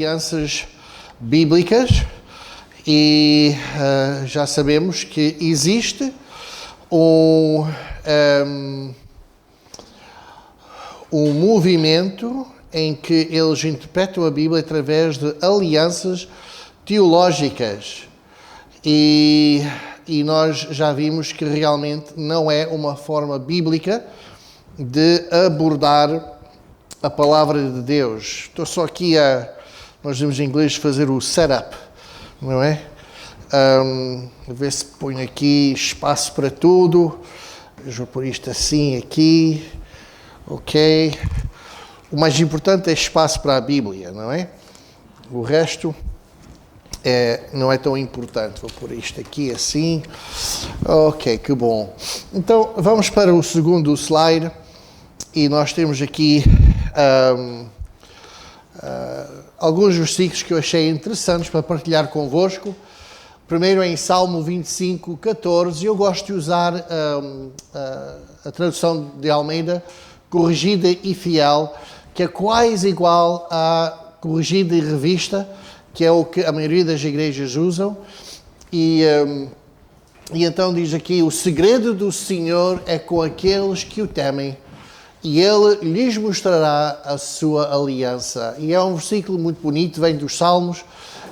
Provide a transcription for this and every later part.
alianças bíblicas e já sabemos que existe um movimento em que eles interpretam a Bíblia através de alianças teológicas e nós já vimos que realmente não é uma forma bíblica de abordar a palavra de Deus. Estou só aqui nós dizemos em inglês, fazer o setup, não é? Ver se ponho aqui espaço para tudo. Eu vou pôr isto assim aqui, ok. O mais importante é espaço para a Bíblia, não é? O resto não é tão importante. Vou pôr isto aqui assim. Ok, que bom. Então, vamos para o segundo slide. E nós temos aqui alguns versículos que eu achei interessantes para partilhar convosco. Primeiro é em Salmo 25, 14. Eu gosto de usar a tradução de Almeida, corrigida e fiel, que é quase igual à corrigida e revista, que é o que a maioria das igrejas usam. E então diz aqui: o segredo do Senhor é com aqueles que o temem, e Ele lhes mostrará a sua aliança. E é um versículo muito bonito, vem dos Salmos,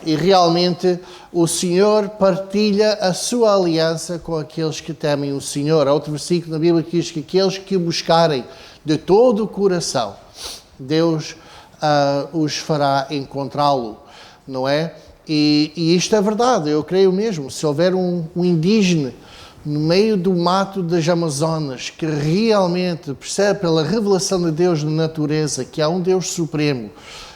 e realmente o Senhor partilha a sua aliança com aqueles que temem o Senhor. Há outro versículo na Bíblia que diz que aqueles que o buscarem de todo o coração, Deus os fará encontrá-lo, não é? E isto é verdade, eu creio mesmo. Se houver um indígena no meio do mato das Amazonas, que realmente percebe pela revelação de Deus na natureza que há um Deus supremo,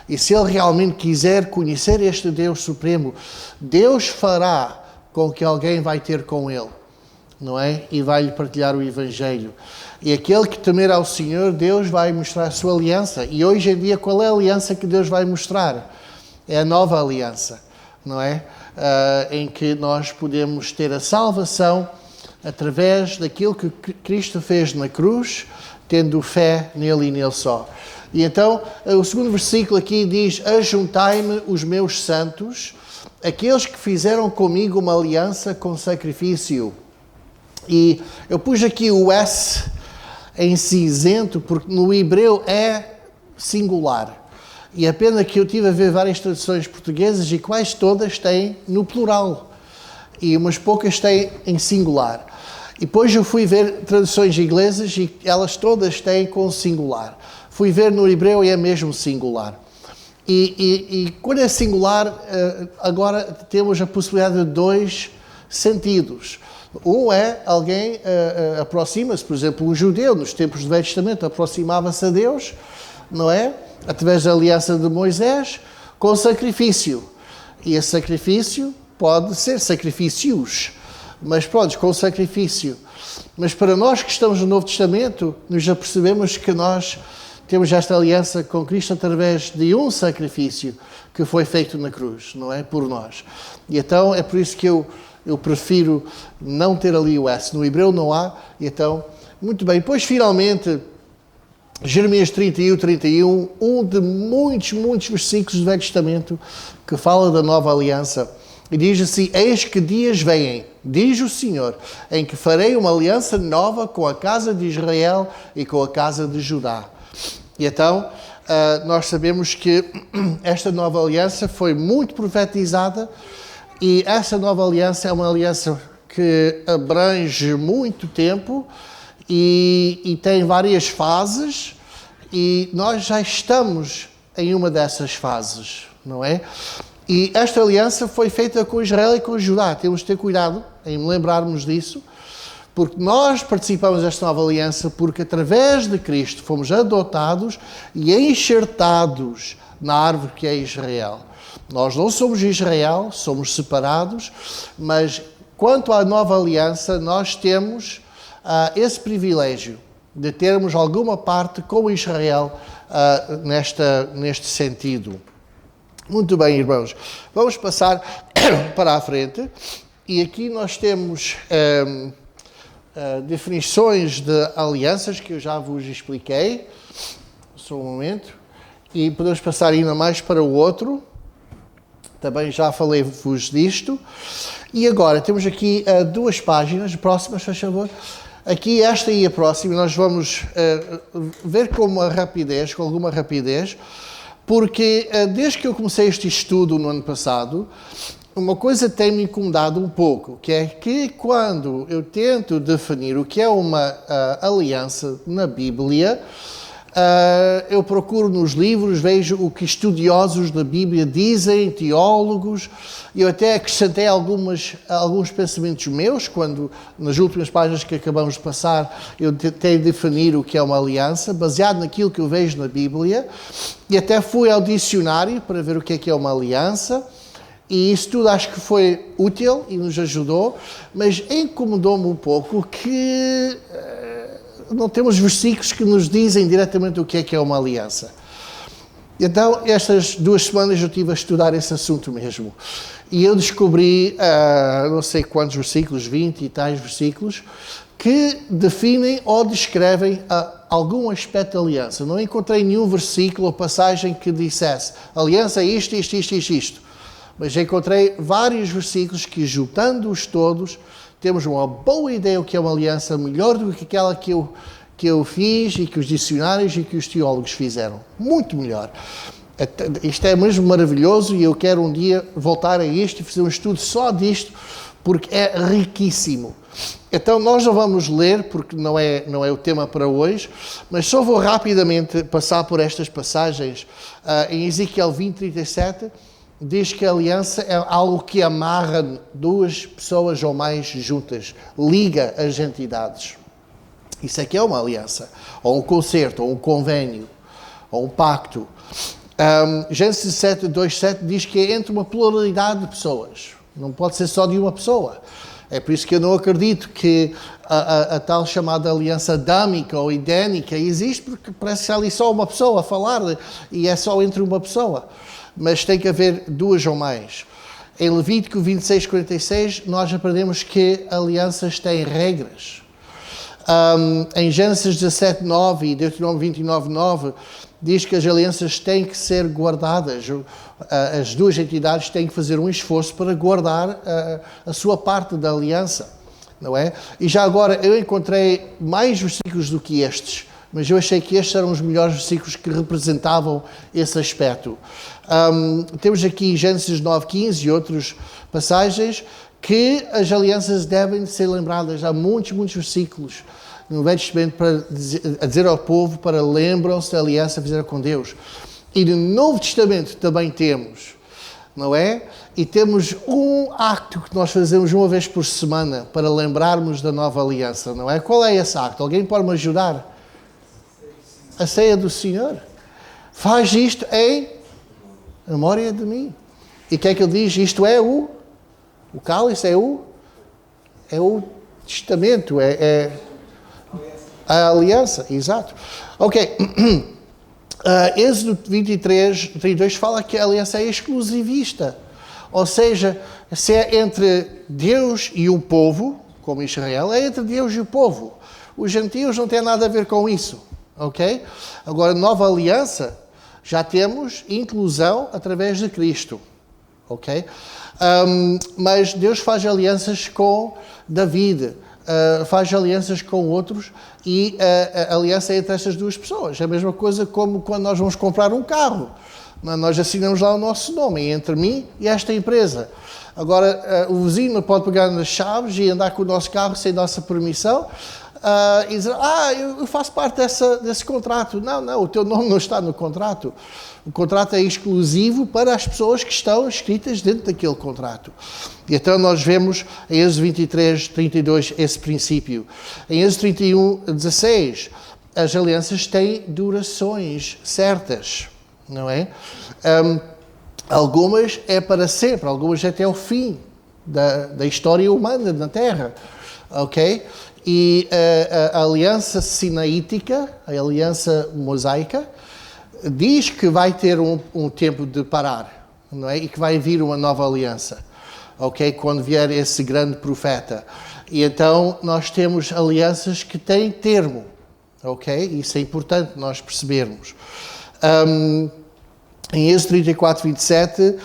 e se ele realmente quiser conhecer este Deus supremo, Deus fará com que alguém vai ter com ele, não é? E vai-lhe partilhar o Evangelho. E aquele que temer ao Senhor, Deus vai mostrar a sua aliança. E hoje em dia, qual é a aliança que Deus vai mostrar? É a nova aliança, não é? Em que nós podemos ter a salvação através daquilo que Cristo fez na cruz, tendo fé nele e nele só. E então, o segundo versículo aqui diz: ajuntai-me os meus santos, aqueles que fizeram comigo uma aliança com sacrifício. E eu pus aqui o S em cinzento, porque no hebreu é singular. E é pena que eu tive a ver várias traduções portuguesas e quase todas têm no plural. E umas poucas têm em singular. E depois eu fui ver traduções inglesas e elas todas têm com singular. Fui ver no hebreu e é mesmo singular. E quando é singular, agora temos a possibilidade de dois sentidos. Um é alguém aproxima-se, por exemplo, um judeu nos tempos do Velho Testamento aproximava-se a Deus, não é? Através da aliança de Moisés, com sacrifício. E esse sacrifício pode ser sacrifícios, mas pronto, com sacrifício. Mas para nós que estamos no Novo Testamento, nos apercebemos que nós temos esta aliança com Cristo através de um sacrifício que foi feito na cruz, não é? Por nós. E então é por isso que eu prefiro não ter ali o S. No hebreu não há, e então, muito bem. Depois, finalmente, Jeremias 31, um de muitos versículos do Velho Testamento que fala da nova aliança. E diz assim: eis que dias vêm, diz o Senhor, em que farei uma aliança nova com a casa de Israel e com a casa de Judá. E então, nós sabemos que esta nova aliança foi muito profetizada, e essa nova aliança é uma aliança que abrange muito tempo e tem várias fases, e nós já estamos em uma dessas fases, não é? E esta aliança foi feita com Israel e com Judá. Temos de ter cuidado em lembrarmos disso, porque nós participamos desta nova aliança porque através de Cristo fomos adotados e enxertados na árvore que é Israel. Nós não somos Israel, somos separados, mas quanto à nova aliança, nós temos esse privilégio de termos alguma parte com Israel neste sentido. Muito bem, irmãos. Vamos passar para a frente. E aqui nós temos definições de alianças que eu já vos expliquei. Só um momento. E podemos passar ainda mais para o outro. também já falei-vos disto. E agora temos aqui 2 páginas próximas, faz favor. Aqui esta e a próxima, nós vamos ver com alguma rapidez, porque desde que eu comecei este estudo no ano passado, uma coisa tem-me incomodado um pouco, que é que quando eu tento definir o que é uma aliança na Bíblia, eu procuro nos livros, vejo o que estudiosos da Bíblia dizem, teólogos, e eu até acrescentei alguns pensamentos meus, quando nas últimas páginas que acabamos de passar, eu tentei definir o que é uma aliança, baseado naquilo que eu vejo na Bíblia, e até fui ao dicionário para ver o que é uma aliança, e isso tudo acho que foi útil e nos ajudou, mas incomodou-me um pouco que não temos versículos que nos dizem diretamente o que é uma aliança. Então, estas 2 semanas eu estive a estudar esse assunto mesmo. E eu descobri, não sei quantos versículos, 20 e tais versículos, que definem ou descrevem algum aspecto da aliança. Não encontrei nenhum versículo ou passagem que dissesse aliança é isto, isto, isto, isto, isto. Mas encontrei vários versículos que, juntando-os todos, temos uma boa ideia do que é uma aliança, melhor do que aquela que eu fiz e que os dicionários e que os teólogos fizeram. Muito melhor. Isto é mesmo maravilhoso e eu quero um dia voltar a isto e fazer um estudo só disto, porque é riquíssimo. Então nós não vamos ler, porque não é o tema para hoje, mas só vou rapidamente passar por estas passagens. Em Ezequiel 20:37, diz que a aliança é algo que amarra 2 pessoas ou mais juntas, liga as entidades. Isso é que é uma aliança, ou um concerto, ou um convênio, ou um pacto. Gênesis 7:2-7 diz que é entre uma pluralidade de pessoas, não pode ser só de uma pessoa. É por isso que eu não acredito que a tal chamada aliança adâmica ou idênica existe, porque parece que há ali só uma pessoa a falar e é só entre uma pessoa. Mas tem que haver 2 ou mais. Em Levítico 26:46, nós aprendemos que alianças têm regras. Em Gênesis 17:9 e Deuteronômio 29:9, diz que as alianças têm que ser guardadas. As 2 entidades têm que fazer um esforço para guardar a sua parte da aliança, não é? E já agora, eu encontrei mais versículos do que estes, mas eu achei que estes eram os melhores versículos que representavam esse aspecto. Temos aqui Gênesis 9:15 e outras passagens que as alianças devem ser lembradas. Há muitos versículos no Velho Testamento a dizer ao povo para lembram-se da aliança que fizeram com Deus. E no Novo Testamento também temos, não é? E temos um acto que nós fazemos uma vez por semana para lembrarmos da nova aliança, não é? Qual é esse acto? Alguém pode me ajudar? A ceia do Senhor. Faz isto em memória de mim. E o que é que ele diz? Isto é o cálice, é o testamento, é a aliança, exato. Ok. Êxodo 23:32 fala que a aliança é exclusivista. Ou seja, se é entre Deus e um povo, como Israel, é entre Deus e o povo. Os gentios não têm nada a ver com isso. Ok? Agora, nova aliança, já temos inclusão através de Cristo. Ok? Mas Deus faz alianças com David, faz alianças com outros e a aliança é entre essas 2 pessoas. É a mesma coisa como quando nós vamos comprar um carro. Nós assinamos lá o nosso nome, entre mim e esta empresa. Agora, o vizinho não pode pegar nas chaves e andar com o nosso carro sem nossa permissão e dizer, eu faço parte desse contrato. Não, o teu nome não está no contrato. O contrato é exclusivo para as pessoas que estão escritas dentro daquele contrato. E então nós vemos em Êxodo 23:32 esse princípio. Em Êxodo 31:16, as alianças têm durações certas, não é? Algumas é para sempre, algumas é até o fim da história humana na Terra, ok? E a aliança sinaítica, a aliança mosaica, diz que vai ter um tempo de parar, não é? E que vai vir uma nova aliança, ok? Quando vier esse grande profeta. E então nós temos alianças que têm termo, ok? Isso é importante nós percebermos. Em Êxodo 34:27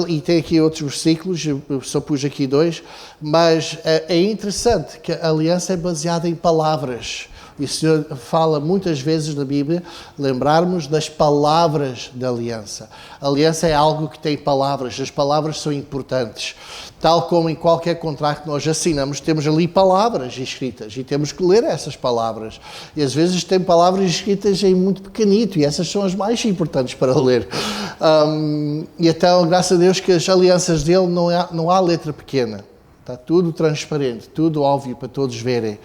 E tem aqui outros versículos, eu só pus aqui 2, mas é interessante que a aliança é baseada em palavras. E o Senhor fala muitas vezes na Bíblia, lembrarmos das palavras da aliança. A aliança é algo que tem palavras, as palavras são importantes. Tal como em qualquer contrato que nós assinamos, temos ali palavras escritas e temos que ler essas palavras. E às vezes tem palavras escritas em muito pequenito e essas são as mais importantes para ler. E então, graças a Deus que as alianças dele não há letra pequena. Está tudo transparente, tudo óbvio para todos verem.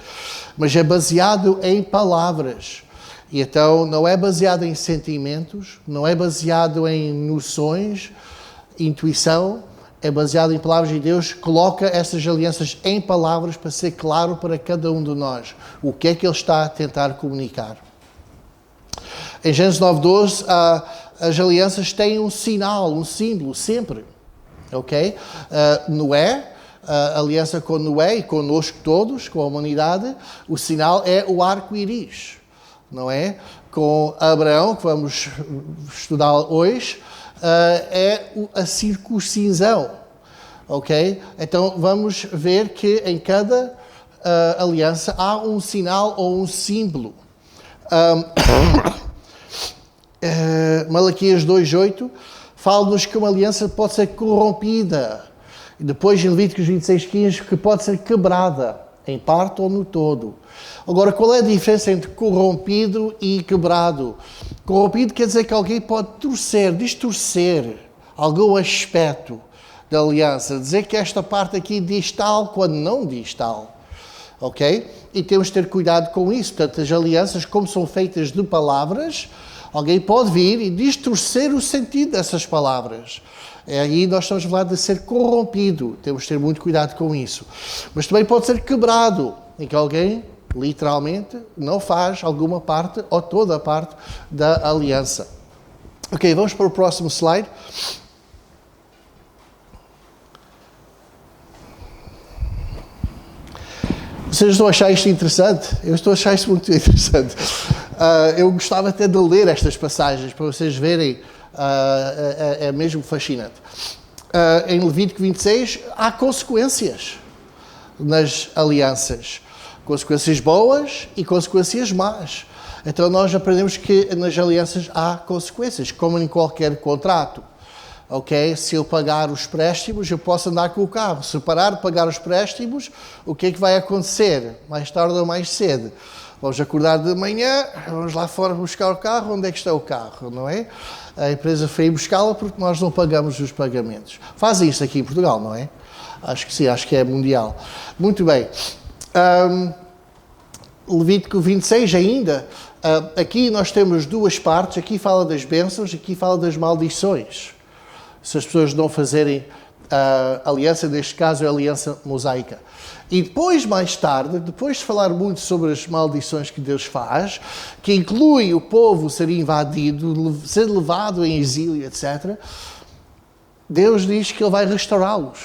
Mas é baseado em palavras. E então não é baseado em sentimentos, não é baseado em noções, intuição, é baseado em palavras e Deus coloca essas alianças em palavras para ser claro para cada um de nós o que é que Ele está a tentar comunicar. Em Gênesis 9:12, as alianças têm um sinal, um símbolo, sempre. Ok? Noé, a aliança com Noé e conosco todos, com a humanidade, o sinal é o arco-íris, não é? Com Abraão, que vamos estudar hoje, é a circuncisão, ok? Então vamos ver que em cada aliança há um sinal ou um símbolo. Malaquias 2:8 fala-nos que uma aliança pode ser corrompida. E depois em Levíticos 26:15 que pode ser quebrada, em parte ou no todo. Agora, qual é a diferença entre corrompido e quebrado? Corrompido quer dizer que alguém pode distorcer algum aspecto da aliança, dizer que esta parte aqui diz tal quando não diz tal. Ok? E temos de ter cuidado com isso. Portanto, as alianças, como são feitas de palavras, alguém pode vir e distorcer o sentido dessas palavras. Aí nós estamos a falar de ser corrompido. Temos de ter muito cuidado com isso. Mas também pode ser quebrado, em que alguém, literalmente, não faz alguma parte ou toda a parte da aliança. Ok, vamos para o próximo slide. Vocês estão a achar isto interessante? Eu estou a achar isto muito interessante. Eu gostava até de ler estas passagens para vocês verem. É mesmo fascinante. Em Levítico 26 há consequências nas alianças. Consequências boas e consequências más. Então nós aprendemos que nas alianças há consequências, como em qualquer contrato. Ok? Se eu pagar os préstimos, eu posso andar com o carro. Se parar de pagar os préstimos, o que é que vai acontecer? Mais tarde ou mais cedo? Vamos acordar de manhã, vamos lá fora buscar o carro. Onde é que está o carro, não é? A empresa foi buscá-la porque nós não pagamos os pagamentos. Fazem isto aqui em Portugal, não é? Acho que sim, acho que é mundial. Muito bem. Levítico 26 ainda. Aqui nós temos duas partes. Aqui fala das bênçãos, aqui fala das maldições. Se as pessoas não fazerem a aliança, neste caso é a aliança mosaica. E depois, mais tarde, depois de falar muito sobre as maldições que Deus faz, que inclui o povo ser invadido, ser levado em exílio, etc., Deus diz que Ele vai restaurá-los.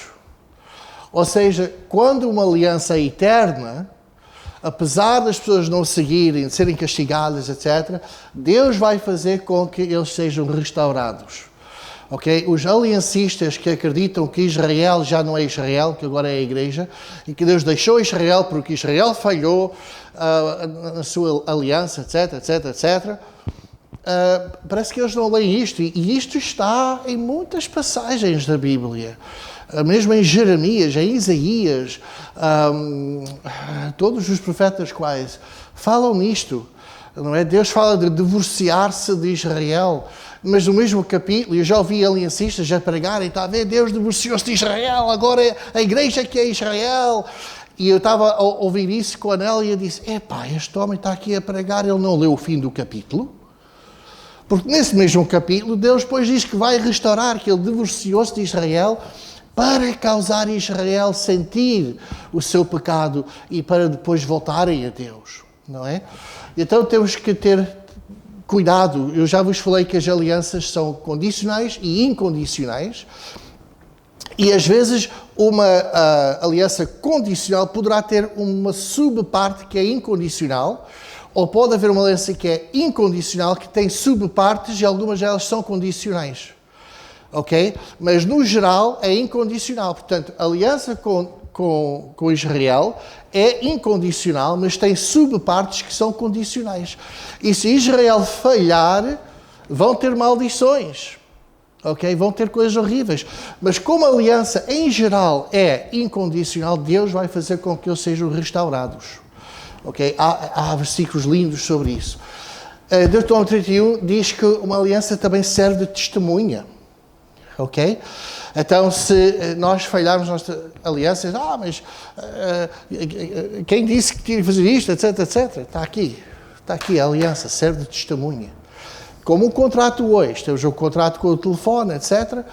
Ou seja, quando uma aliança é eterna, apesar das pessoas não seguirem, de serem castigadas, etc., Deus vai fazer com que eles sejam restaurados. Okay? Os aliancistas que acreditam que Israel já não é Israel, que agora é a Igreja, e que Deus deixou Israel porque Israel falhou na sua aliança, etc., etc., etc., parece que eles não leem isto. E isto está em muitas passagens da Bíblia. Mesmo em Jeremias, em Isaías, todos os profetas quase falam nisto. Não é? Deus fala de divorciar-se de Israel. Mas no mesmo capítulo, eu já ouvi aliancistas a pregarem, está a ver, Deus divorciou-se de Israel, agora é a igreja que é Israel. E eu estava a ouvir isso com a Nélia e disse, epá, este homem está aqui a pregar, ele não leu o fim do capítulo? Porque nesse mesmo capítulo, Deus depois diz que vai restaurar, que ele divorciou-se de Israel para causar Israel sentir o seu pecado e para depois voltarem a Deus, não é? Então temos que ter cuidado. Eu já vos falei que as alianças são condicionais e incondicionais e às vezes uma aliança condicional poderá ter uma subparte que é incondicional ou pode haver uma aliança que é incondicional que tem subpartes e algumas delas são condicionais. ok? Mas no geral é incondicional. Portanto, a aliança com Israel é incondicional, mas tem subpartes que são condicionais. E se Israel falhar, vão ter maldições, ok? Vão ter coisas horríveis. Mas como a aliança em geral é incondicional, Deus vai fazer com que eles sejam restaurados, ok? Há versículos lindos sobre isso. Deuteronômio 31 diz que uma aliança também serve de testemunha, ok? Então, se nós falharmos nossa aliança, mas quem disse que tinha que fazer isto, etc, etc. Está aqui a aliança, serve de testemunha. Como um contrato hoje, temos um contrato com o telefone, etc.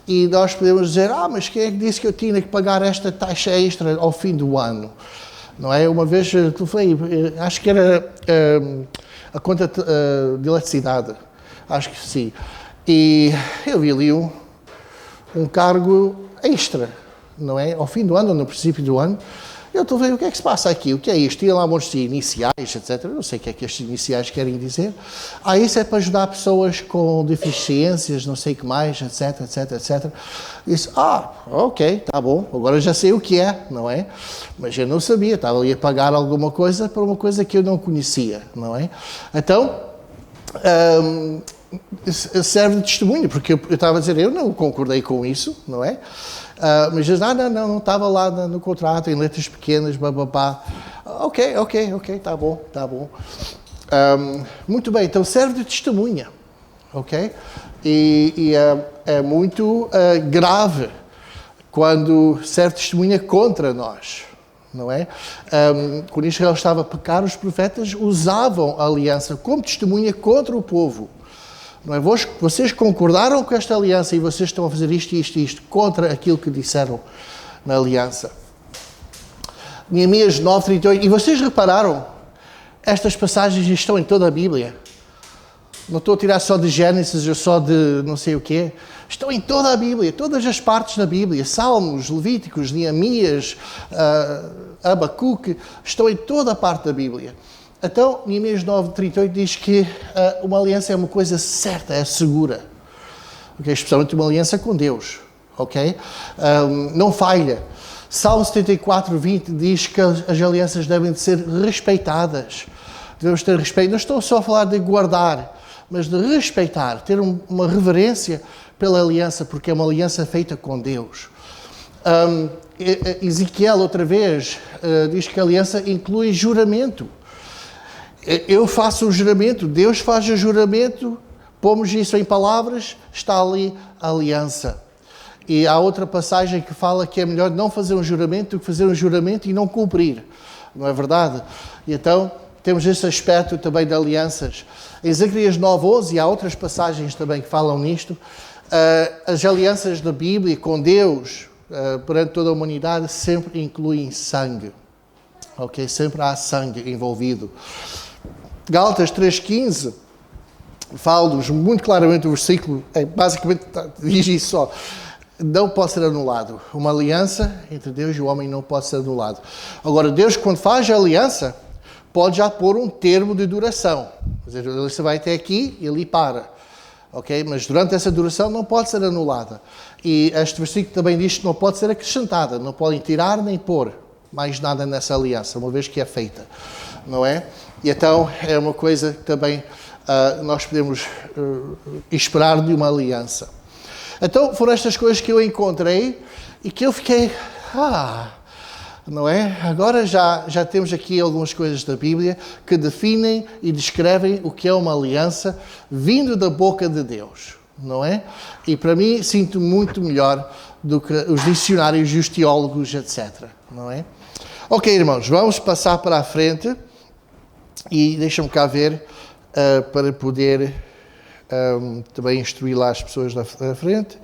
E nós podemos dizer, mas quem é que disse que eu tinha que pagar esta taxa extra ao fim do ano? Não é? Uma vez, acho que era a conta de eletricidade, acho que sim. E eu vi ali um cargo extra, não é? Ao fim do ano, ou no princípio do ano, eu estou a ver o que é que se passa aqui, o que é isto? Tinha lá um monte de iniciais, etc. Eu não sei o que é que estes iniciais querem dizer. Isso é para ajudar pessoas com deficiências, não sei o que mais, etc, etc, etc. Disse, ok, tá bom, agora já sei o que é, não é? Mas eu não sabia, estava ali a pagar alguma coisa por uma coisa que eu não conhecia, não é? Então, serve de testemunho, porque eu estava a dizer, eu não concordei com isso, não é? Mas diz, não estava lá no contrato, em letras pequenas, bababá. Ok, tá bom. Muito bem, então serve de testemunha, ok? E é muito grave quando serve de testemunha contra nós, não é? Quando Israel estava a pecar, os profetas usavam a aliança como testemunha contra o povo. Não é? Vocês concordaram com esta aliança e vocês estão a fazer isto contra aquilo que disseram na aliança. Neemias 9:38. E vocês repararam, estas passagens estão em toda a Bíblia. Não estou a tirar só de Gênesis ou só de não sei o quê. Estão em toda a Bíblia, todas as partes da Bíblia. Salmos, Levíticos, Neemias, Abacuque, estão em toda a parte da Bíblia. Então, Neemias 9:38 diz que uma aliança é uma coisa certa, é segura. Okay? Especialmente uma aliança com Deus. Okay? Não falha. Salmo 74:20 diz que as alianças devem de ser respeitadas. Devemos ter respeito. Não estou só a falar de guardar, mas de respeitar, ter uma reverência pela aliança, porque é uma aliança feita com Deus. Ezequiel, outra vez, diz que a aliança inclui juramento. Eu faço um juramento, Deus faz o juramento, pomos isso em palavras, está ali a aliança. E há outra passagem que fala que é melhor não fazer um juramento do que fazer um juramento e não cumprir. Não é verdade? E então, temos esse aspecto também de alianças. Em Zacarias 9:11, há outras passagens também que falam nisto, as alianças da Bíblia com Deus, perante toda a humanidade, sempre incluem sangue. Ok? Sempre há sangue envolvido. Gálatas 3:15 fala-nos muito claramente o versículo, basicamente diz isso só, não pode ser anulado. Uma aliança entre Deus e o homem não pode ser anulado. Agora, Deus, quando faz a aliança, pode já pôr um termo de duração. Quer dizer, a aliança vai até aqui e ali para. Ok? Mas durante essa duração não pode ser anulada. E este versículo também diz que não pode ser acrescentada, não podem tirar nem pôr mais nada nessa aliança, uma vez que é feita. Não é? E então é uma coisa que também nós podemos esperar de uma aliança. Então foram estas coisas que eu encontrei e que eu fiquei, não é? Agora já temos aqui algumas coisas da Bíblia que definem e descrevem o que é uma aliança vindo da boca de Deus, não é? E para mim sinto muito melhor do que os dicionários e os teólogos, etc. Não é? Ok, irmãos, vamos passar para a frente. E deixa-me cá ver, para poder também instruir lá as pessoas da frente,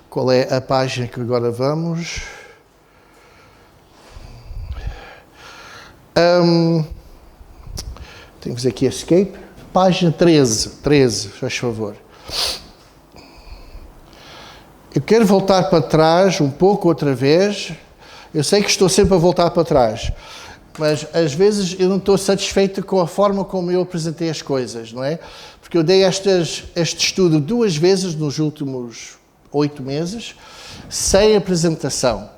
qual é a página que agora vamos. Tenho que fazer aqui escape. Página 13, faz favor. Eu quero voltar para trás um pouco outra vez. Eu sei que estou sempre a voltar para trás. Mas, às vezes, eu não estou satisfeito com a forma como eu apresentei as coisas, não é? Porque eu dei este estudo 2 vezes nos últimos 8 meses, sem apresentação.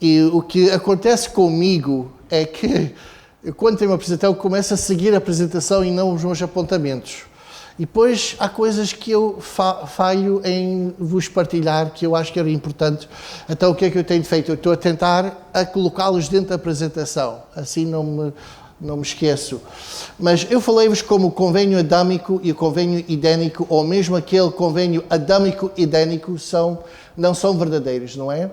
E o que acontece comigo é que, eu, quando tenho uma apresentação, eu começo a seguir a apresentação e não os meus apontamentos. E depois há coisas que eu falho em vos partilhar, que eu acho que era importante. Então o que é que eu tenho feito? Eu estou a tentar colocá-los dentro da apresentação, assim não me esqueço. Mas eu falei-vos como o convênio adâmico e o convênio idénico, ou mesmo aquele convênio adâmico-idénico, não são verdadeiros, não é?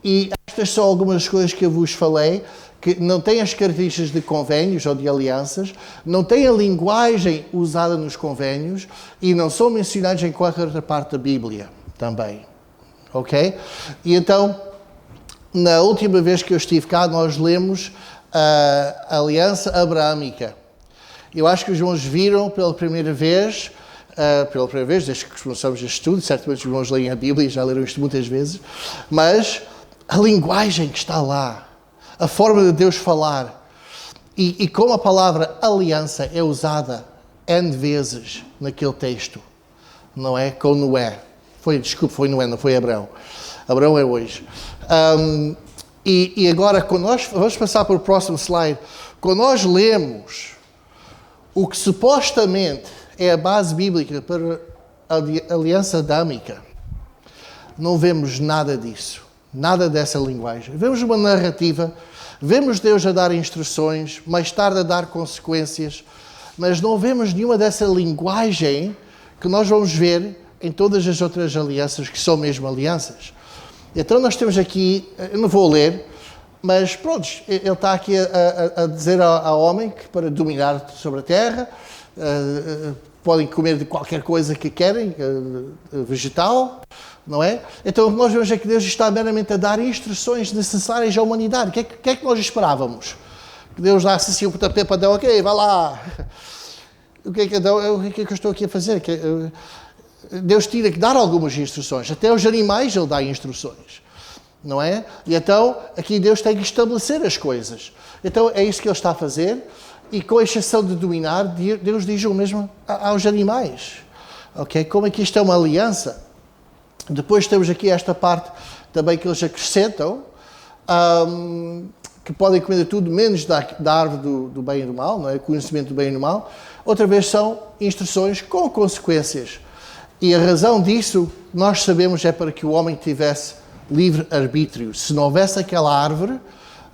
E estas são algumas coisas que eu vos falei, que não têm as características de convênios ou de alianças, não têm a linguagem usada nos convênios e não são mencionados em qualquer outra parte da Bíblia também. Ok? E então, na última vez que eu estive cá, nós lemos a aliança abraâmica. Eu acho que os irmãos viram pela primeira vez, desde que começamos este estudo, certamente os irmãos leem a Bíblia e já leram isto muitas vezes, mas a linguagem que está lá, a forma de Deus falar, e como a palavra aliança é usada N vezes naquele texto, não é? Com Noé. Foi Noé, não foi Abraão. Abraão é hoje. E agora, quando vamos passar para o próximo slide, quando nós lemos o que supostamente é a base bíblica para a aliança adâmica, não vemos nada disso. Nada dessa linguagem. Vemos uma narrativa, vemos Deus a dar instruções, mais tarde a dar consequências, mas não vemos nenhuma dessa linguagem que nós vamos ver em todas as outras alianças, que são mesmo alianças. Então nós temos aqui, eu não vou ler, mas pronto, ele está aqui a dizer ao homem que para dominar sobre a terra, podem comer de qualquer coisa que querem, vegetal, não é? Então, nós vemos é que Deus está meramente a dar instruções necessárias à humanidade. O que é que nós esperávamos? Que Deus desse assim um pontapé para Adão, ok, vai lá. O que é que eu estou aqui a fazer? Deus tinha que dar algumas instruções. Até aos animais Ele dá instruções, não é? E então, aqui Deus tem que estabelecer as coisas. Então, é isso que Ele está a fazer. E com exceção de dominar, Deus diz o mesmo aos animais. Ok? Como é que isto é uma aliança? Depois temos aqui esta parte também que eles acrescentam, que podem comer de tudo menos da árvore do bem e do mal, não é? O conhecimento do bem e do mal. Outra vez são instruções com consequências. E a razão disso, nós sabemos, é para que o homem tivesse livre-arbítrio. Se não houvesse aquela árvore,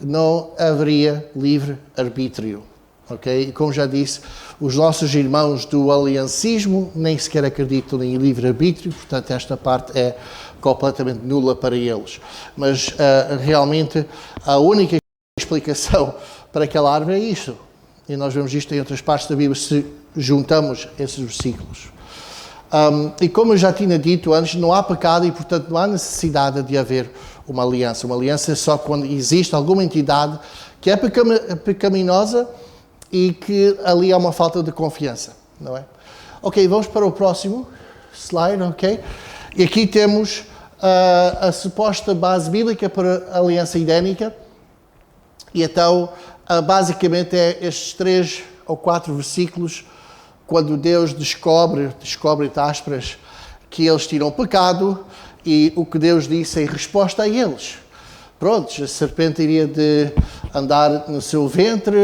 não haveria livre-arbítrio. Okay? E como já disse, os nossos irmãos do aliancismo nem sequer acreditam em livre-arbítrio, portanto esta parte é completamente nula para eles. Mas realmente a única explicação para aquela árvore é isto. E nós vemos isto em outras partes da Bíblia se juntamos esses versículos. E como eu já tinha dito antes, não há pecado e portanto não há necessidade de haver uma aliança. Uma aliança é só quando existe alguma entidade que é pecaminosa e que ali há uma falta de confiança, não é? Ok, vamos para o próximo slide, ok? E aqui temos a suposta base bíblica para a aliança idénica. E então, basicamente, é estes 3 ou 4 versículos, quando Deus descobre, entre aspas, que eles tinham pecado e o que Deus disse em resposta a eles. Pronto, a serpente iria de andar no seu ventre,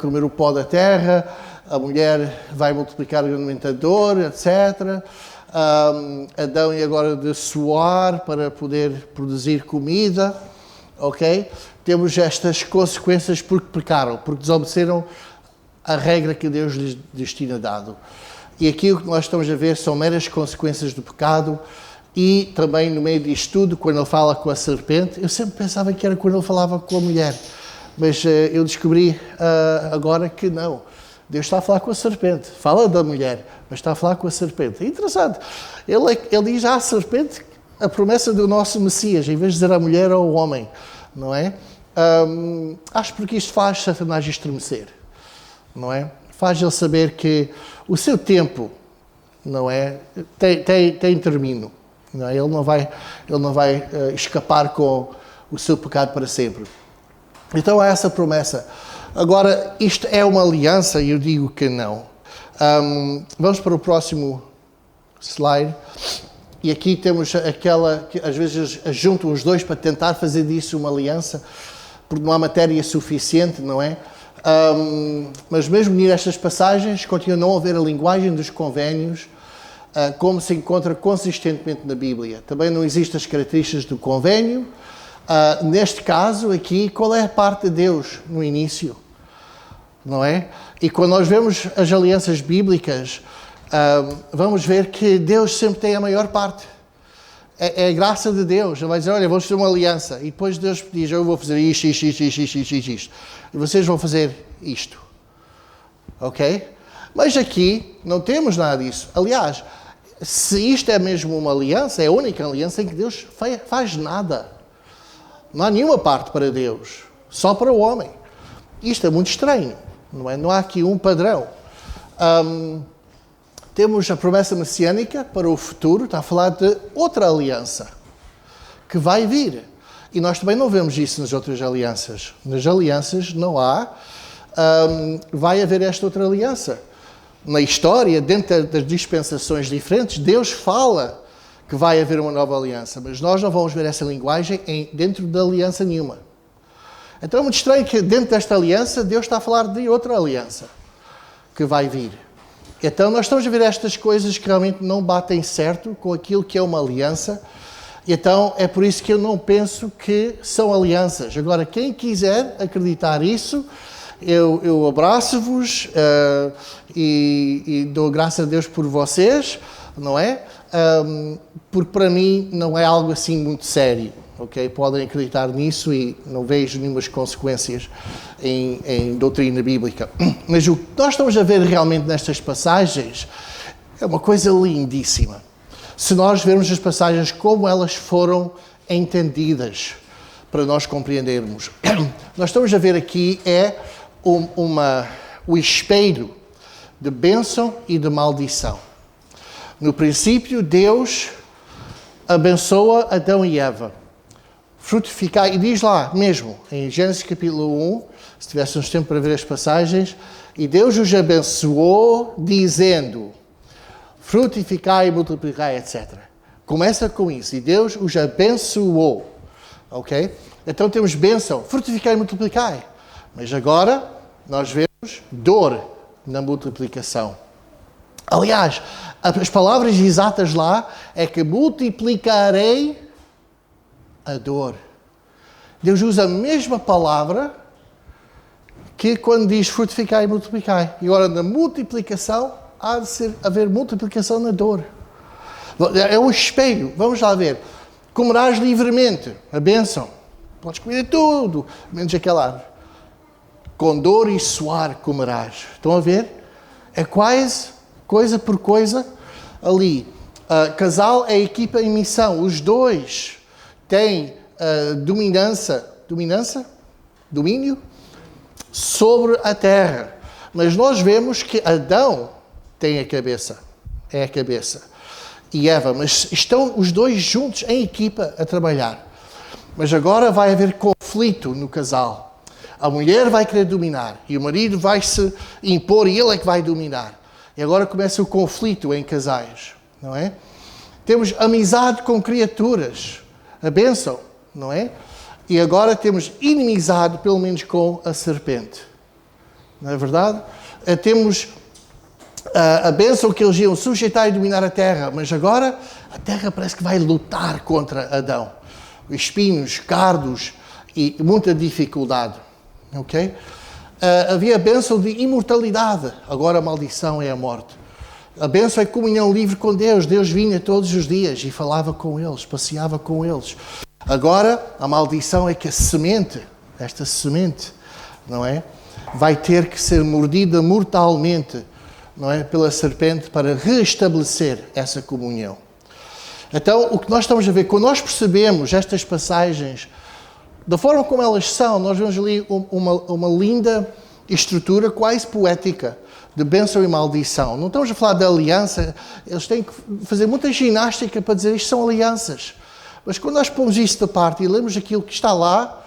comer o pó da terra, a mulher vai multiplicar grandemente a dor, etc. Adão ia agora de suar para poder produzir comida, ok? Temos estas consequências porque pecaram, porque desobedeceram a regra que Deus lhes tinha dado. E aqui o que nós estamos a ver são meras consequências do pecado. E também no meio disto tudo, quando ele fala com a serpente, eu sempre pensava que era quando ele falava com a mulher. Mas eu descobri agora que não. Deus está a falar com a serpente. Fala da mulher, mas está a falar com a serpente. É interessante. Ele diz à serpente a promessa do nosso Messias, em vez de dizer à mulher ou ao homem. Não é? Acho porque isto faz Satanás estremecer. Não é? Faz ele saber que o seu tempo, não é? Tem termino. Não, ele não vai escapar com o seu pecado para sempre. Então há essa promessa. Agora, isto é uma aliança e eu digo que não. Vamos para o próximo slide. E aqui temos aquela que às vezes juntam os dois para tentar fazer disso uma aliança, porque não há matéria suficiente, não é? Mas mesmo nestas passagens continua a não haver a linguagem dos convénios como se encontra consistentemente na Bíblia. Também não existem as características do convénio. Neste caso aqui, qual é a parte de Deus no início? Não é? E quando nós vemos as alianças bíblicas, vamos ver que Deus sempre tem a maior parte. É a graça de Deus. Ele vai dizer, olha, vamos fazer uma aliança. E depois Deus diz, eu vou fazer isto. E vocês vão fazer isto. Ok? Mas aqui não temos nada disso. Aliás, se isto é mesmo uma aliança, é a única aliança em que Deus faz nada. Não há nenhuma parte para Deus. Só para o homem. Isto é muito estranho. Não é? Não há aqui um padrão. Temos a promessa messiânica para o futuro, está a falar de outra aliança que vai vir. E nós também não vemos isso nas outras alianças. Nas alianças não há, vai haver esta outra aliança. Na história, dentro das dispensações diferentes, Deus fala que vai haver uma nova aliança, mas nós não vamos ver essa linguagem dentro da aliança nenhuma. Então é muito estranho que dentro desta aliança, Deus está a falar de outra aliança que vai vir. Então, nós estamos a ver estas coisas que realmente não batem certo com aquilo que é uma aliança. Então, é por isso que eu não penso que são alianças. Agora, quem quiser acreditar isso, eu abraço-vos e dou graças a Deus por vocês, não é? Porque para mim não é algo assim muito sério. Okay? Podem acreditar nisso e não vejo nenhumas consequências em doutrina bíblica. Mas o que nós estamos a ver realmente nestas passagens é uma coisa lindíssima. Se nós vermos as passagens como elas foram entendidas, para nós compreendermos. Nós estamos a ver aqui o espelho de bênção e de maldição. No princípio, Deus abençoa Adão e Eva. Frutificar, e diz lá mesmo, em Gênesis capítulo 1, se tivéssemos tempo para ver as passagens, e Deus os abençoou, dizendo, frutificai e multiplicai, etc. Começa com isso, e Deus os abençoou, ok? Então temos bênção, frutificai e multiplicai. Mas agora, nós vemos dor na multiplicação. Aliás, as palavras exatas lá é que multiplicarei a dor. Deus usa a mesma palavra que quando diz frutificai e multiplicai. E agora, na multiplicação, há de haver multiplicação na dor. É um espelho. Vamos lá ver. Comerás livremente. A bênção. Podes comer tudo, menos aquela árvore. Com dor e suar comerás. Estão a ver? É quase, coisa por coisa, ali. Casal é equipa em missão. Os dois têm domínio sobre a terra. Mas nós vemos que Adão tem a cabeça. É a cabeça. E Eva. Mas estão os dois juntos em equipa a trabalhar. Mas agora vai haver conflito no casal. A mulher vai querer dominar e o marido vai se impor e ele é que vai dominar. E agora começa o conflito em casais, não é? Temos amizade com criaturas, a bênção, não é? E agora temos inimizade, pelo menos com a serpente. Não é verdade? Temos a bênção que eles iam sujeitar e dominar a terra, mas agora a terra parece que vai lutar contra Adão. Espinhos, cardos e muita dificuldade. Ok? Havia a bênção de imortalidade. Agora a maldição é a morte. A bênção é comunhão livre com Deus. Deus vinha todos os dias e falava com eles, passeava com eles. Agora a maldição é que a semente, esta semente, não é? Vai ter que ser mordida mortalmente, não é? Pela serpente para restabelecer essa comunhão. Então, o que nós estamos a ver, quando nós percebemos estas passagens, da forma como elas são, nós vemos ali uma linda estrutura quase poética de bênção e maldição. Não estamos a falar de aliança, eles têm que fazer muita ginástica para dizer isto são alianças. Mas quando nós pomos isso da parte e lemos aquilo que está lá,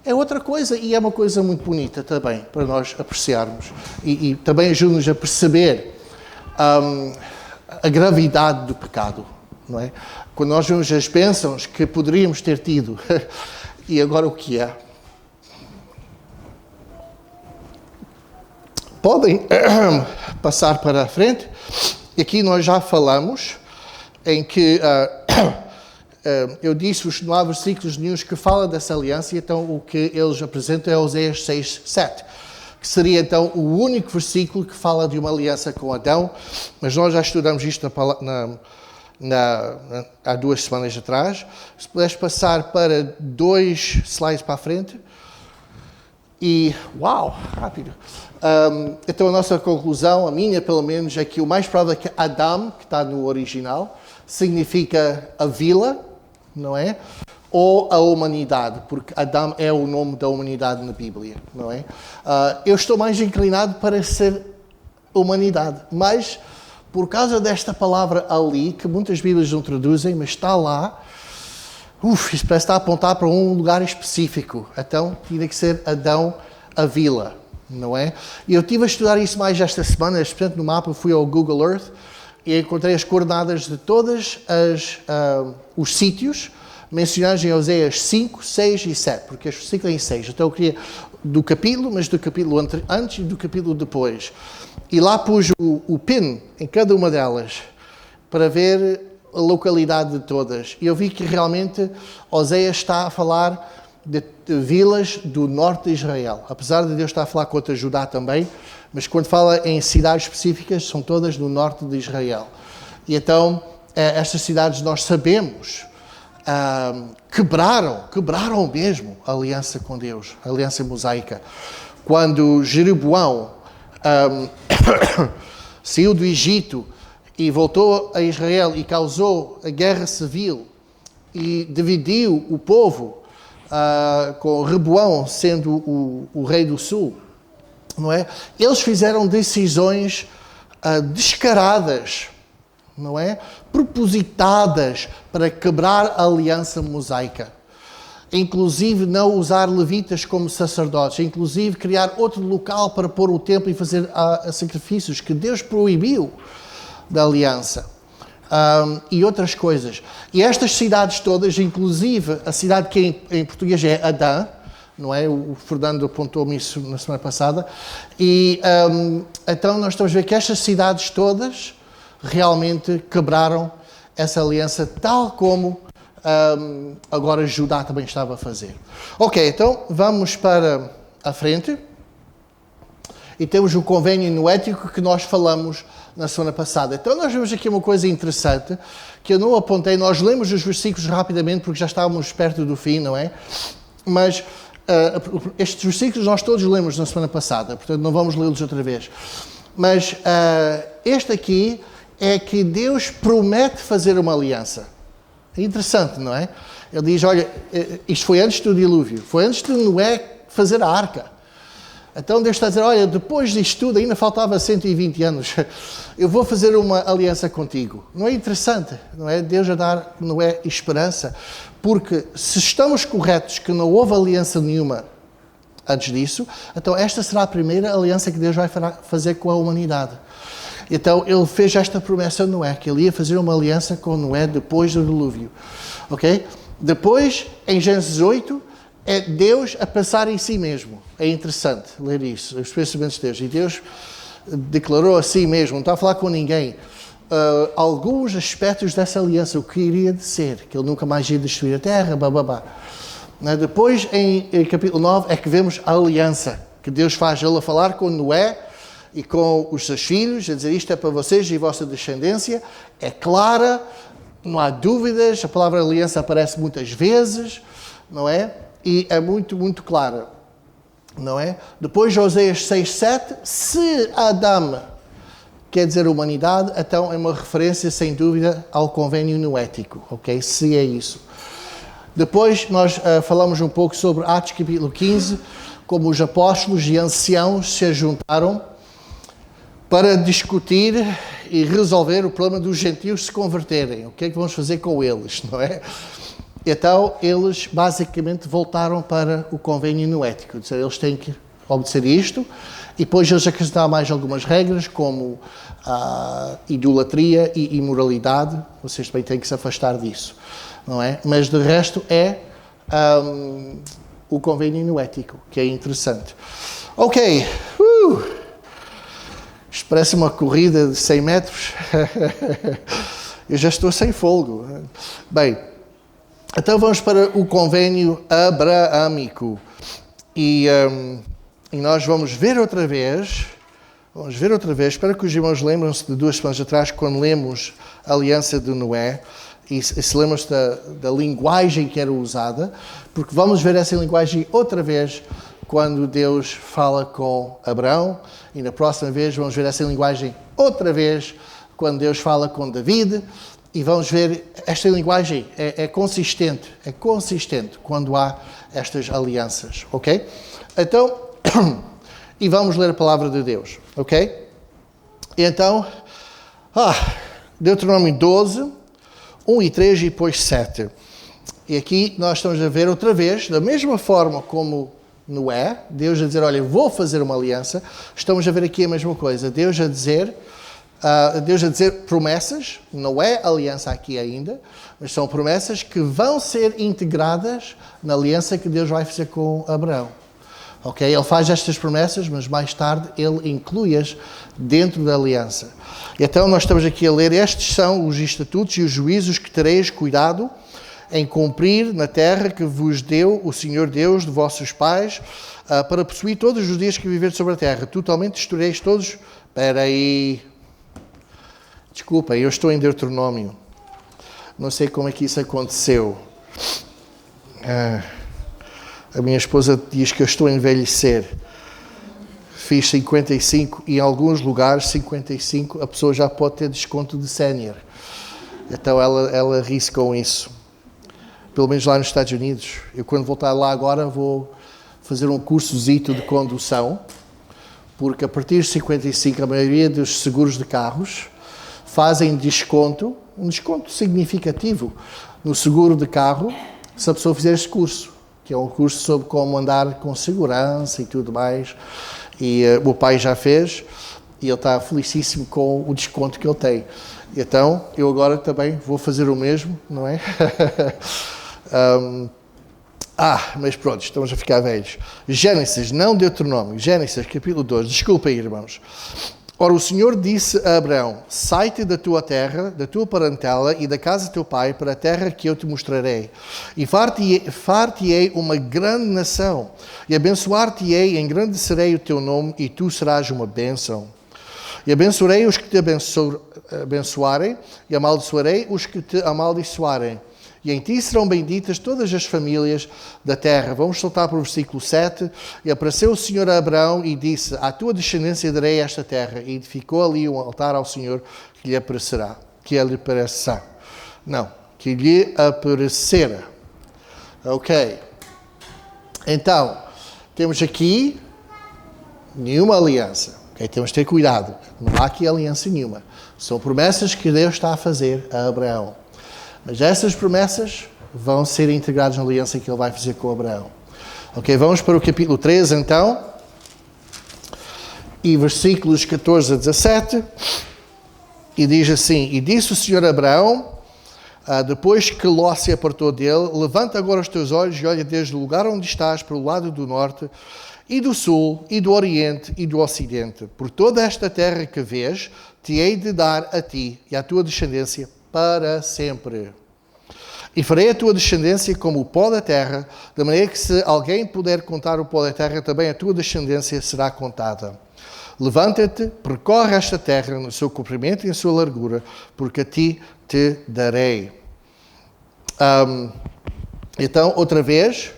é outra coisa e é uma coisa muito bonita também para nós apreciarmos. E também ajuda-nos a perceber a gravidade do pecado. não é? Quando nós vemos as bênçãos que poderíamos ter tido, e agora o que é? Podem passar para a frente. Aqui nós já falamos em que eu disse-vos, não há versículos nenhuns que fala dessa aliança, e então o que eles apresentam é Oséias 6, 7, que seria então o único versículo que fala de uma aliança com Adão, mas nós já estudamos isto há 2 semanas atrás. Se puderes passar para 2 slides para a frente. E, uau, rápido. Então a nossa conclusão, a minha pelo menos, é que o mais provável é que Adam, que está no original, significa a vila, não é? Ou a humanidade, porque Adam é o nome da humanidade na Bíblia, não é? Eu estou mais inclinado para ser humanidade, mas por causa desta palavra ali, que muitas Bíblias não traduzem, mas está lá, isso parece estar a apontar para um lugar específico. Então, tinha que ser Adão, a vila, não é? E eu estive a estudar isso mais esta semana, especialmente no mapa, fui ao Google Earth e encontrei as coordenadas de todos os sítios mencionados em Oséias 5, 6 e 7, porque este versículo é em 6. Então eu queria do capítulo, mas do capítulo antes e do capítulo depois. E lá pus o pin em cada uma delas para ver a localidade de todas. E eu vi que realmente Oséias está a falar de vilas do norte de Israel. Apesar de Deus estar a falar contra Judá também, mas quando fala em cidades específicas, são todas no norte de Israel. E então, estas cidades nós sabemos, quebraram mesmo a aliança com Deus, a aliança mosaica. Quando Jeroboão saiu do Egito e voltou a Israel e causou a guerra civil e dividiu o povo, com Reboão sendo o rei do sul, não é? Eles fizeram decisões descaradas, não é? Propositadas para quebrar a aliança mosaica. Inclusive não usar levitas como sacerdotes, inclusive criar outro local para pôr o templo e fazer sacrifícios que Deus proibiu da aliança, e outras coisas. E estas cidades todas, inclusive a cidade que em português é Adã, não é? O Fernando apontou-me isso na semana passada, e então nós estamos a ver que estas cidades todas realmente quebraram essa aliança, tal como agora Judá também estava a fazer. Ok, então vamos para a frente, e temos o convênio noético que nós falamos na semana passada. Então nós vemos aqui uma coisa interessante, que eu não apontei, nós lemos os versículos rapidamente, porque já estávamos perto do fim, não é? Mas estes versículos nós todos lemos na semana passada, portanto não vamos lê-los outra vez. Mas este aqui é que Deus promete fazer uma aliança. É interessante, não é? Ele diz, olha, isto foi antes do dilúvio, foi antes de Noé fazer a arca. Então Deus está a dizer, olha, depois disto tudo, ainda faltava 120 anos, eu vou fazer uma aliança contigo. Não é interessante, não é? Deus a dar Noé esperança, porque se estamos corretos que não houve aliança nenhuma antes disso, então esta será a primeira aliança que Deus vai fazer com a humanidade. Então ele fez esta promessa a Noé, que ele ia fazer uma aliança com Noé depois do dilúvio. Ok? Depois, em Gênesis 8, é Deus a pensar em si mesmo. É interessante ler isso, os pensamentos de Deus. E Deus declarou a si mesmo, não está a falar com ninguém, alguns aspectos dessa aliança, o que iria de ser, que ele nunca mais ia destruir a terra, bababá. Depois, em capítulo 9, é que vemos a aliança, que Deus faz ele a falar com Noé e com os seus filhos, a dizer isto é para vocês e vossa descendência, é clara, não há dúvidas, a palavra aliança aparece muitas vezes, não é? E é muito, muito clara, não é? Depois, Oséias 6, 7, se Adão quer dizer humanidade, então é uma referência, sem dúvida, ao convênio noético, ok? Se é isso. Depois, nós falamos um pouco sobre Atos capítulo 15, como os apóstolos e anciãos se juntaram para discutir e resolver o problema dos gentios se converterem. O que é que vamos fazer com eles, não é? Então, eles basicamente voltaram para o convênio noético. Eles têm que obedecer isto. E depois eles acrescentaram mais algumas regras, como idolatria e imoralidade. Vocês também têm que se afastar disso, não é? Mas de resto é o convênio ético, que é interessante. Ok. Isto parece uma corrida de 100 metros. Eu já estou sem fôlego. Bem, então vamos para o convênio abraâmico. E nós vamos ver outra vez, espero que os irmãos lembram-se de 2 semanas atrás, quando lemos a aliança de Noé, e se lembram-se da linguagem que era usada, porque vamos ver essa linguagem outra vez quando Deus fala com Abraão, e na próxima vez vamos ver essa linguagem outra vez quando Deus fala com David, e vamos ver, esta linguagem é consistente quando há estas alianças, ok? Então, e vamos ler a palavra de Deus, ok? E então, Deuteronômio 12, 1 e 3 e depois 7. E aqui nós estamos a ver outra vez, da mesma forma como Noé, Deus a dizer, olha, vou fazer uma aliança, estamos a ver aqui a mesma coisa, Deus a dizer promessas, não é aliança aqui ainda, mas são promessas que vão ser integradas na aliança que Deus vai fazer com Abraão. Ok? Ele faz estas promessas, mas mais tarde ele inclui-as dentro da aliança. Então nós estamos aqui a ler, estes são os estatutos e os juízos que tereis cuidado em cumprir na terra que vos deu o Senhor Deus de vossos pais, para possuir todos os dias que viverdes sobre a terra. Totalmente destruireis todos... Espera aí... Desculpa, eu estou em Deuteronômio. Não sei como é que isso aconteceu. A minha esposa diz que eu estou a envelhecer. Fiz 55 e em alguns lugares 55 a pessoa já pode ter desconto de sénior. Então ela ri-se com isso. Pelo menos lá nos Estados Unidos. Eu quando voltar lá agora vou fazer um cursozito de condução, porque a partir de 55 a maioria dos seguros de carros fazem desconto, um desconto significativo no seguro de carro, se a pessoa fizer este curso, que é um curso sobre como andar com segurança e tudo mais. E o meu pai já fez, e ele está felicíssimo com o desconto que ele tem. Então, eu agora também vou fazer o mesmo, não é? Mas pronto, estamos a ficar velhos. Gênesis, não Deuteronômio, Gênesis, capítulo 12. Desculpem, irmãos. Ora, o Senhor disse a Abraão, sai-te da tua terra, da tua parentela e da casa de teu pai para a terra que eu te mostrarei. E far-te-ei uma grande nação, e abençoar-te-ei, engrandecerei o teu nome, e tu serás uma bênção. E abençoarei os que te abençoarem, e amaldiçoarei os que te amaldiçoarem. E em ti serão benditas todas as famílias da terra. Vamos soltar para o versículo 7. E apareceu o Senhor a Abraão e disse, à tua descendência darei esta terra. E edificou ali um altar ao Senhor que lhe aparecerá. Que lhe aparecerá. Não, que lhe aparecera. Ok. Então, temos aqui nenhuma aliança. Okay? Temos de ter cuidado. Não há aqui aliança nenhuma. São promessas que Deus está a fazer a Abraão. Mas essas promessas vão ser integradas na aliança que ele vai fazer com Abraão. Ok, vamos para o capítulo 13 então. E versículos 14 a 17. E diz assim, e disse o Senhor a Abraão, depois que Ló se apartou dele, levanta agora os teus olhos e olha desde o lugar onde estás para o lado do norte, e do sul, e do oriente, e do ocidente. Por toda esta terra que vês, te hei de dar a ti e à tua descendência para sempre. E farei a tua descendência como o pó da terra, de maneira que se alguém puder contar o pó da terra, também a tua descendência será contada. Levanta-te, percorre esta terra no seu comprimento e na sua largura, porque a ti te darei. Então, outra vez,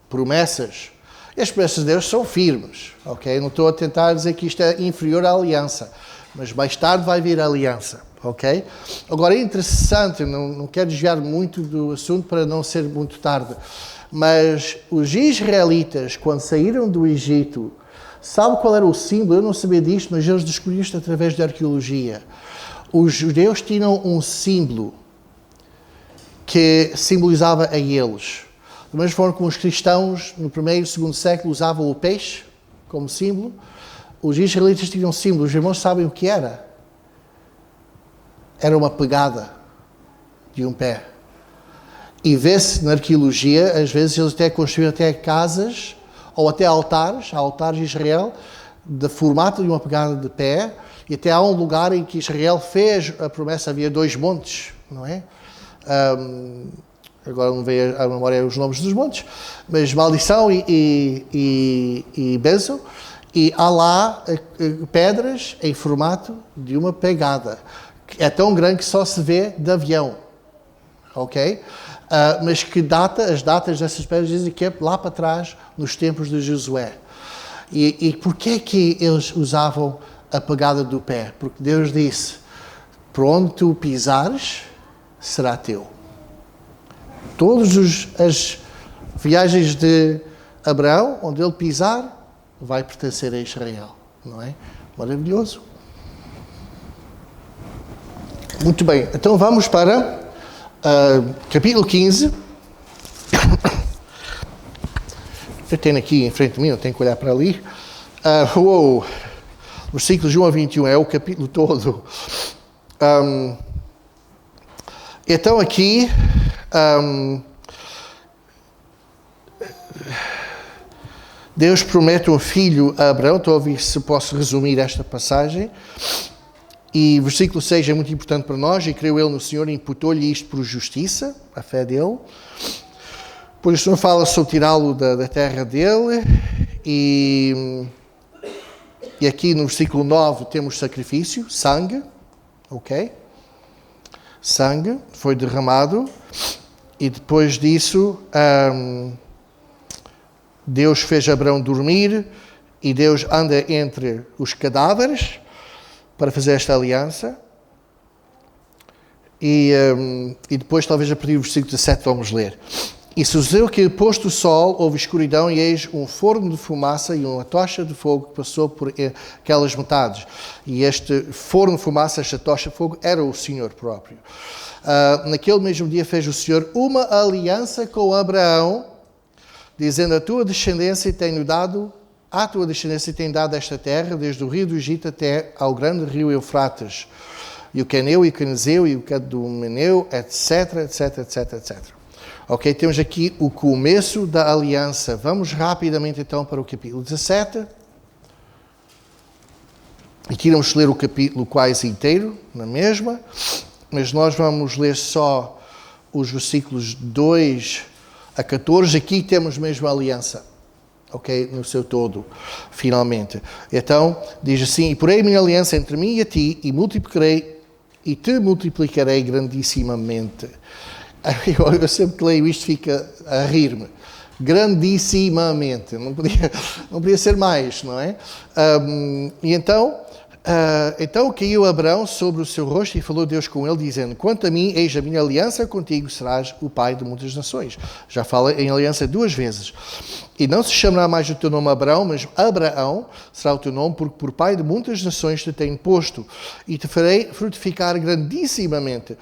promessas. E as promessas de Deus são firmes, ok? Não estou a tentar dizer que isto é inferior à aliança, mas mais tarde vai vir a aliança. Ok? Agora é interessante, não quero desviar muito do assunto para não ser muito tarde, mas os israelitas, quando saíram do Egito, sabe qual era o símbolo? Eu não sabia disto, mas eles descobriram isto através da arqueologia. Os judeus tinham um símbolo que simbolizava a eles. Da mesma forma como os cristãos, no 1º e 2º século, usavam o peixe, como símbolo. Os israelitas tinham símbolo, os irmãos sabem o que era? Era uma pegada de um pé. E vê-se na arqueologia, às vezes eles até construíram até casas, ou até altares de Israel, de formato de uma pegada de pé, e até há um lugar em que Israel fez a promessa, havia 2 montes, não é? Agora não veio à memória os nomes dos montes, mas maldição e bênção, e há lá pedras em formato de uma pegada. É tão grande que só se vê de avião, ok? Mas que as datas dessas pedras dizem que é lá para trás, nos tempos de Josué. E porquê que eles usavam a pegada do pé? Porque Deus disse, por onde tu pisares, será teu. Todas as viagens de Abraão, onde ele pisar, vai pertencer a Israel, não é? Maravilhoso. Muito bem, então vamos para capítulo 15. Eu tenho aqui em frente de mim, não tenho que olhar para ali. Versículos 1 a 21 é o capítulo todo. Então aqui, Deus promete um filho a Abraão. Estou a ver se posso resumir esta passagem. E versículo 6 é muito importante para nós. E creu ele no Senhor e imputou-lhe isto por justiça, a fé dele. Depois o Senhor fala sobre tirá-lo da terra dele. E aqui no versículo 9 temos sacrifício, sangue. Ok? Sangue foi derramado. E depois disso, Deus fez Abraão dormir. E Deus anda entre os cadáveres para fazer esta aliança. E depois, talvez a partir do versículo 17, vamos ler. E sucedeu que, posto o sol, houve escuridão, e eis um forno de fumaça e uma tocha de fogo que passou por aquelas metades. E este forno de fumaça, esta tocha de fogo, era o Senhor próprio. Naquele mesmo dia fez o Senhor uma aliança com Abraão, dizendo, à tua descendência tenho dado esta terra, desde o rio do Egito até ao grande rio Eufrates, e o Caneu, e o Canezeu, e o Cadomeneu, etc, etc, etc, etc. Ok, temos aqui o começo da aliança. Vamos rapidamente então para o capítulo 17. Aqui vamos ler o capítulo quase inteiro, na mesma, mas nós vamos ler só os versículos 2 a 14. Aqui temos mesmo a aliança. Ok, no seu todo, finalmente. Então, diz assim, e porei a minha aliança entre mim e a ti, e te multiplicarei grandissimamente. Eu sempre que leio isto fica a rir-me. Grandissimamente. Não podia ser mais, não é? E então caiu Abraão sobre o seu rosto e falou Deus com ele, dizendo, quanto a mim, eis a minha aliança contigo, serás o pai de muitas nações. Já fala em aliança 2 vezes. E não se chamará mais o teu nome Abraão, mas Abraão será o teu nome, porque por pai de muitas nações te tenho posto. E te farei frutificar grandissimamente.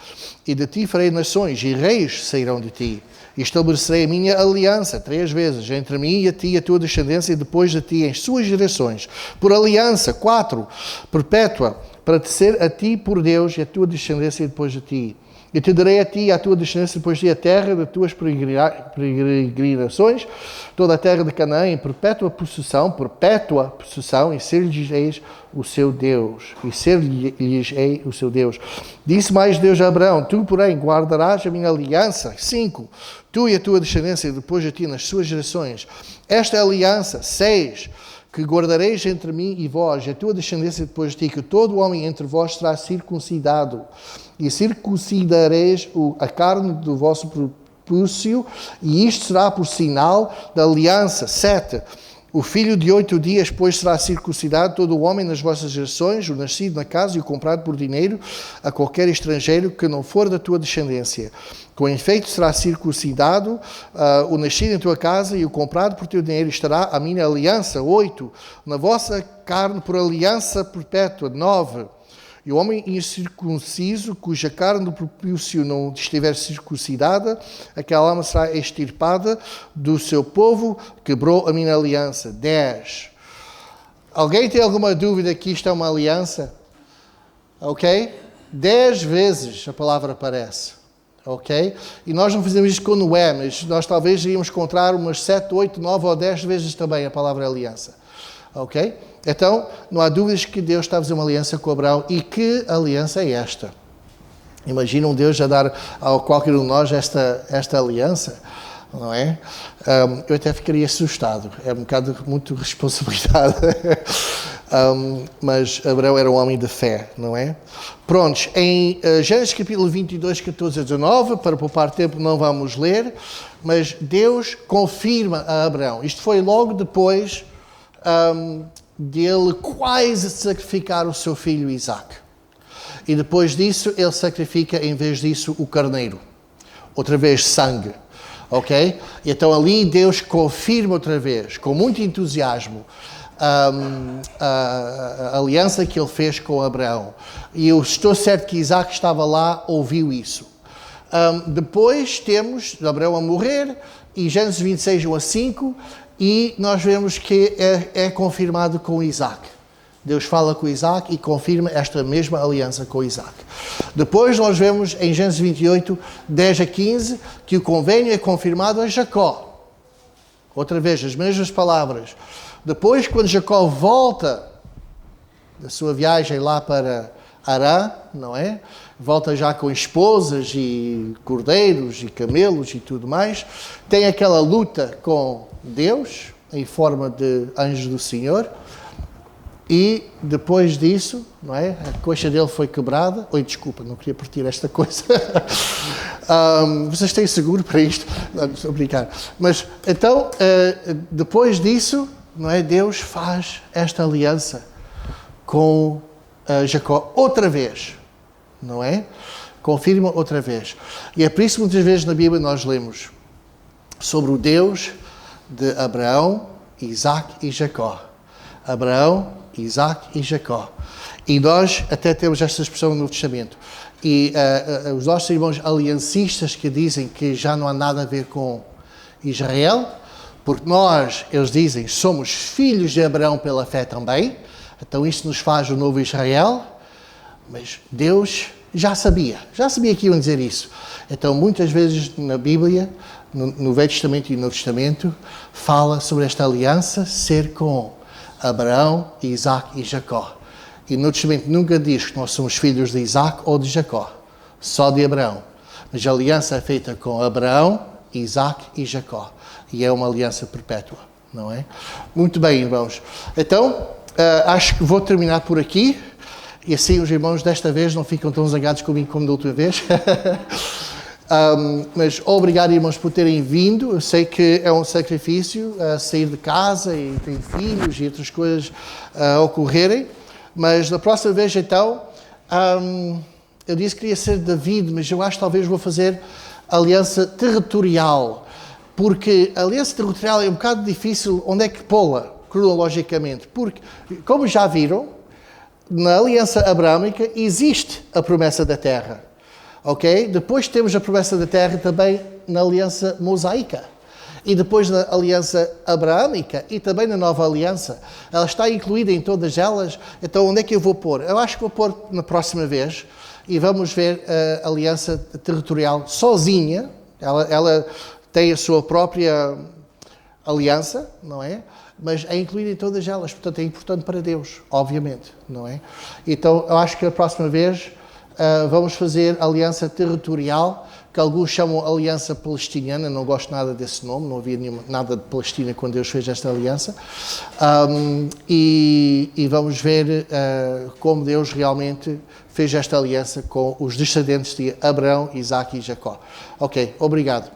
E de ti farei nações, e reis sairão de ti. E estabelecerei a minha aliança 3 vezes, entre mim e a ti e a tua descendência, e depois de ti em suas gerações. Por aliança, 4, perpétua, para te ser a ti por Deus e a tua descendência depois de ti. E te darei a ti e à tua descendência depois de ti a terra das tuas peregrinações, toda a terra de Canaã em perpétua possessão, e ser-lhes-eis o seu Deus. Disse mais Deus a Abraão, tu, porém, guardarás a minha aliança. 5, tu e a tua descendência depois de ti nas suas gerações. Esta é a aliança. 6, que guardareis entre mim e vós, e a tua descendência depois de ti, que todo homem entre vós será circuncidado, e circuncidareis a carne do vosso propúcio, e isto será por sinal da aliança. 7, o filho de 8 dias, pois, será circuncidado todo o homem nas vossas gerações, o nascido na casa e o comprado por dinheiro a qualquer estrangeiro que não for da tua descendência. Com efeito será circuncidado o nascido em tua casa e o comprado por teu dinheiro, estará a minha aliança. 8, na vossa carne por aliança perpétua. 9, e o homem incircunciso, cuja carne do propício não estiver circuncidada, aquela alma será extirpada do seu povo, quebrou a minha aliança. 10, Alguém tem alguma dúvida que isto é uma aliança? Ok? 10 vezes a palavra aparece. Ok? E nós não fizemos isto com Noé, mas nós talvez iríamos encontrar umas 7, 8, 9 ou 10 vezes também a palavra aliança. Ok? Então, não há dúvidas que Deus está a fazer uma aliança com Abraão. E que aliança é esta? Imaginam Deus a dar a qualquer um de nós esta aliança? Não é? Eu até ficaria assustado. É um bocado muito responsabilidade. Mas Abraão era um homem de fé, não é? Prontos, em Gênesis capítulo 22, 14 a 19, para poupar tempo não vamos ler, mas Deus confirma a Abraão. Isto foi logo depois dele quase sacrificar o seu filho Isaac. E depois disso, ele sacrifica, em vez disso, o carneiro. Outra vez, sangue. Ok? E então ali Deus confirma outra vez, com muito entusiasmo, a aliança que ele fez com Abraão. E eu estou certo que Isaac estava lá, ouviu isso. Depois temos Abraão a morrer, e Gênesis 26, 1 a 5, e nós vemos que é confirmado com Isaac. Deus fala com Isaac e confirma esta mesma aliança com Isaac. Depois nós vemos em Gênesis 28, 10 a 15, que o convênio é confirmado a Jacó. Outra vez, as mesmas palavras. Depois, quando Jacó volta da sua viagem lá para Harã, não é? Volta já com esposas e cordeiros e camelos e tudo mais. Tem aquela luta com Deus, em forma de anjo do Senhor. E depois disso, não é? A coxa dele foi quebrada. Oi, desculpa, não queria partir esta coisa. Vocês têm seguro para isto? Não, estou a brincar. Mas então, depois disso, não é? Deus faz esta aliança com Jacó outra vez, não é? Confirma outra vez. E é por isso que muitas vezes na Bíblia nós lemos sobre o Deus de Abraão, Isaac e Jacó. Abraão, Isaac e Jacó. E nós até temos esta expressão no Novo Testamento. E os nossos irmãos aliancistas que dizem que já não há nada a ver com Israel, porque nós, eles dizem, somos filhos de Abraão pela fé também, então isso nos faz o novo Israel, mas Deus já sabia que iam dizer isso. Então muitas vezes na Bíblia, no Velho Testamento e no Novo Testamento, fala sobre esta aliança ser com Abraão, Isaac e Jacó. E no Testamento nunca diz que nós somos filhos de Isaac ou de Jacó, só de Abraão. Mas a aliança é feita com Abraão, Isaac e Jacó. E é uma aliança perpétua, não é? Muito bem, irmãos. Então, acho que vou terminar por aqui. E assim os irmãos desta vez não ficam tão zangados comigo como da outra vez. Mas obrigado, irmãos, por terem vindo. Eu sei que é um sacrifício sair de casa e ter filhos e outras coisas ocorrerem. Mas da próxima vez, então, eu disse que queria ser David, mas eu acho que talvez vou fazer aliança territorial. Porque a aliança territorial é um bocado difícil onde é que pô-la, cronologicamente. Porque, como já viram, na aliança abrâmica existe a promessa da terra. Ok? Depois temos a promessa da terra também na aliança mosaica. E depois na aliança abraâmica e também na nova aliança. Ela está incluída em todas elas. Então onde é que eu vou pôr? Eu acho que vou pôr na próxima vez e vamos ver a aliança territorial sozinha. Ela tem a sua própria aliança, não é? Mas é incluída em todas elas. Portanto, é importante para Deus, obviamente, não é? Então eu acho que a próxima vez vamos fazer aliança territorial, que alguns chamam aliança palestiniana. Não gosto nada desse nome, não havia nada de Palestina quando Deus fez esta aliança. E vamos ver como Deus realmente fez esta aliança com os descendentes de Abraão, Isaac e Jacó. Ok, obrigado.